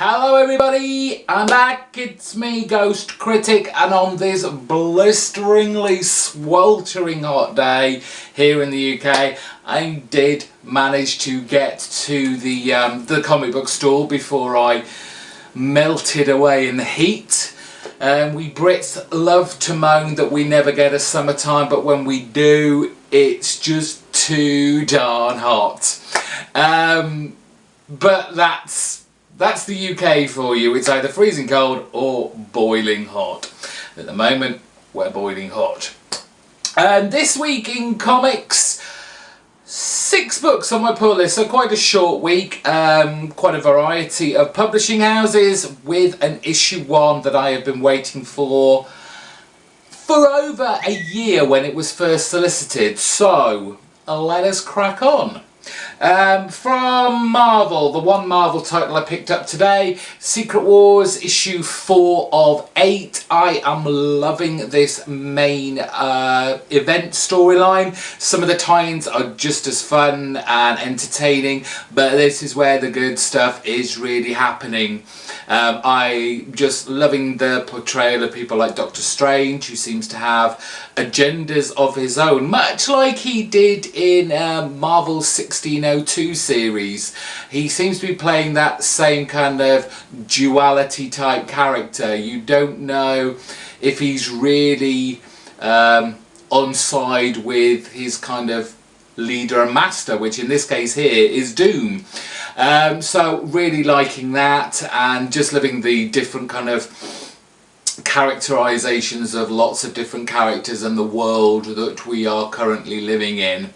Hello everybody, I'm back, it's me Ghost Critic, and on this blisteringly sweltering hot day here in the UK I did manage to get to the comic book store before I melted away in the heat. We Brits love to moan that we never get a summertime, but when we do it's just too darn hot. But that's the UK for you. It's either freezing cold or boiling hot. At the moment, we're boiling hot. This week in comics, 6 books on my pull list, so quite a short week. Quite a variety of publishing houses with an issue 1 that I have been waiting for over a year when it was first solicited. So, let us crack on. From Marvel, the one Marvel title I picked up today, Secret Wars issue 4 of 8. I am loving this main event storyline. Some of the tie-ins are just as fun and entertaining, but this is where the good stuff is really happening. I just loving the portrayal of people like Doctor Strange, who seems to have agendas of his own, much like he did in Marvel's 1602 series. He seems to be playing that same kind of duality type character. You don't know if he's really on side with his kind of leader and master, which in this case here is Doom. So really liking that, and just loving the different kind of characterizations of lots of different characters and the world that we are currently living in.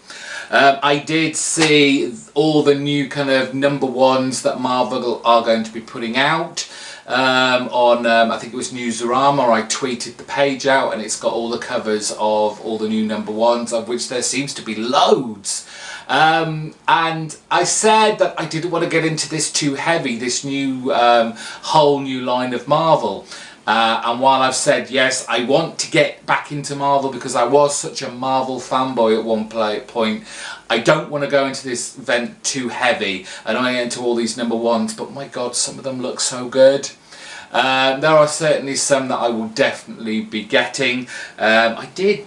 I did see all the new kind of #1s that Marvel are going to be putting out on, I think it was Newsarama. I tweeted the page out and it's got all the covers of all the new #1s, of which there seems to be loads. And I said that I didn't want to get into this too heavy, this new whole new line of Marvel. And while I've said yes, I want to get back into Marvel because I was such a Marvel fanboy at one point, I don't want to go into this event too heavy and I into all these #1s, but my god, some of them look so good. There are certainly some that I will definitely be getting. I did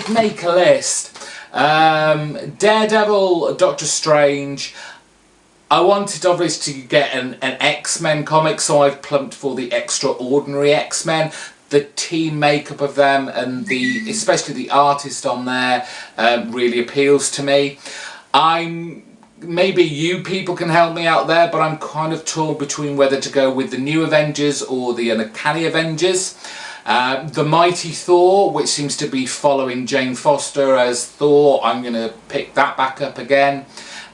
make a list. Daredevil, Doctor Strange. I wanted obviously to get an X-Men comic, so I've plumped for the Extraordinary X-Men. The team makeup of them and especially the artist on there really appeals to me. Maybe you people can help me out there, but I'm kind of torn between whether to go with the New Avengers or the Uncanny Avengers. The Mighty Thor, which seems to be following Jane Foster as Thor, I'm going to pick that back up again.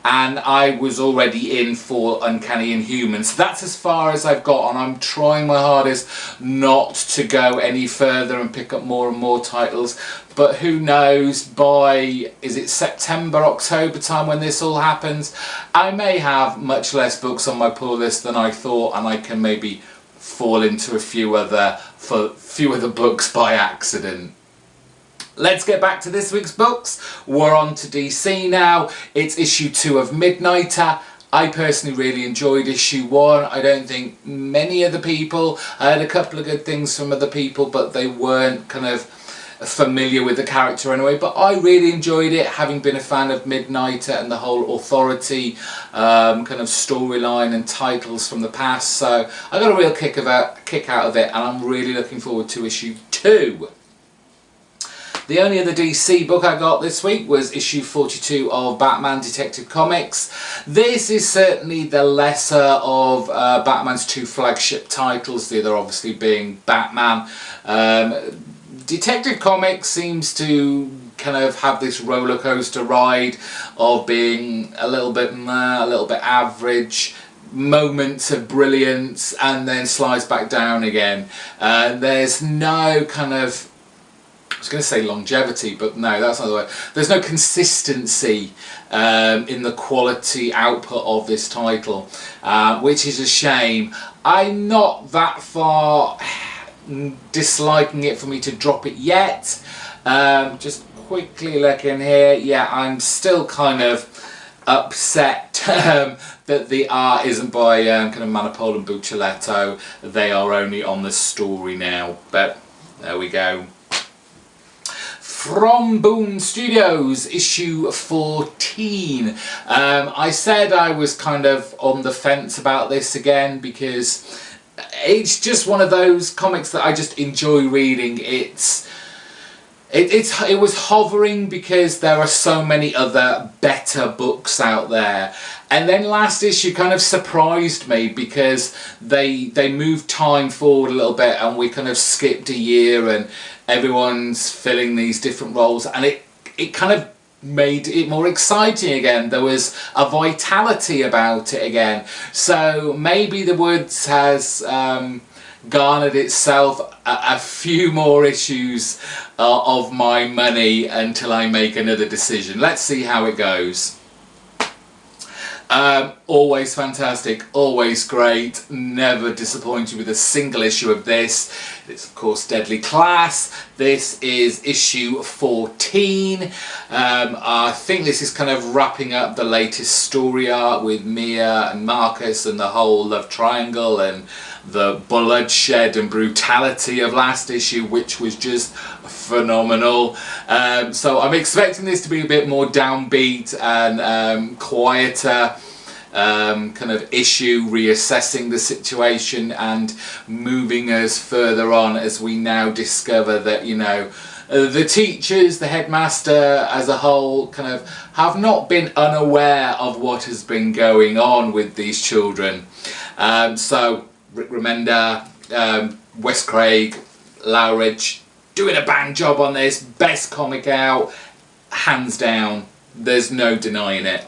And I was already in for Uncanny Inhumans. So that's as far as I've got, and I'm trying my hardest not to go any further and pick up more and more titles. But who knows, by, is it September, October time when this all happens, I may have much less books on my pull list than I thought, and I can maybe fall into a few other books by accident. Let's get back to this week's books. We're on to DC now. It's issue 2 of Midnighter. I personally really enjoyed issue 1. I don't think many other people. I heard a couple of good things from other people, but they weren't kind of familiar with the character anyway. But I really enjoyed it, having been a fan of Midnighter and the whole Authority kind of storyline and titles from the past. So I got a real kick out of it, and I'm really looking forward to issue 2. The only other DC book I got this week was issue 42 of Batman Detective Comics. This is certainly the lesser of Batman's 2 flagship titles, the other obviously being Batman. Detective Comics seems to kind of have this roller coaster ride of being a little bit average, moments of brilliance, and then slides back down again. There's no kind of, I was going to say longevity, but no, that's not the word. There's no consistency in the quality output of this title, which is a shame. I'm not that far disliking it for me to drop it yet. Just quickly looking here, yeah, I'm still kind of upset that the art isn't by kind of Manipole and Buccioletto. They are only on the story now, but there we go. From Boom Studios, issue 14. I said I was kind of on the fence about this again because it's just one of those comics that I just enjoy reading. It was hovering because there are so many other better books out there. And then last issue kind of surprised me because they moved time forward a little bit and we kind of skipped a year and everyone's filling these different roles, and it kind of made it more exciting again. There was a vitality about it again. So maybe The Woods has garnered itself a few more issues of my money until I make another decision. Let's see how it goes. Always fantastic, always great, never disappointed with a single issue of this. It's of course Deadly Class. This is issue 14. I think this is kind of wrapping up the latest story arc with Mia and Marcus and the whole love triangle and the bloodshed and brutality of last issue, which was just phenomenal. So I'm expecting this to be a bit more downbeat and quieter kind of issue, reassessing the situation and moving us further on as we now discover that, you know, the teachers, the headmaster as a whole kind of have not been unaware of what has been going on with these children. So Rick Remender, Wes Craig, Lowridge doing a bang job on this. Best comic out, hands down. There's no denying it.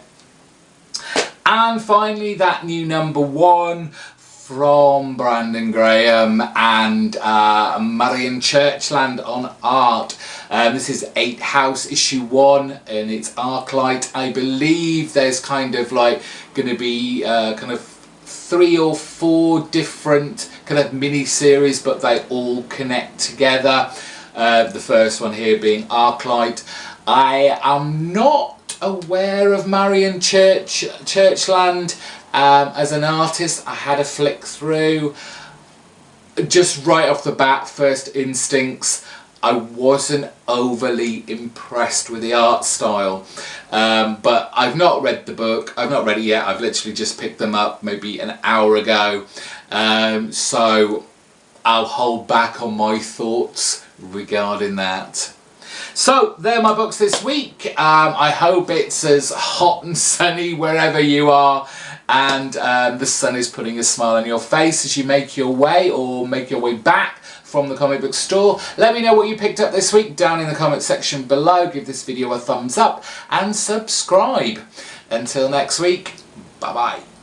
And finally, that new #1 from Brandon Graham and Marion Churchland on art. This is 8 House issue 1 and it's Arclight. I believe there's kind of like going to be kind of 3 or 4 different kind of mini-series, but they all connect together. The first one here being Arclight. I am not aware of Marion Churchland as an artist. I had a flick through. Just right off the bat, first instincts, I wasn't overly impressed with the art style. But I've not read the book. I've not read it yet. I've literally just picked them up maybe an hour ago. So I'll hold back on my thoughts regarding that. So, they're my books this week. I hope it's as hot and sunny wherever you are, and the sun is putting a smile on your face as you make your way or make your way back from the comic book store. Let me know what you picked up this week down in the comment section below. Give this video a thumbs up and subscribe. Until next week, bye bye.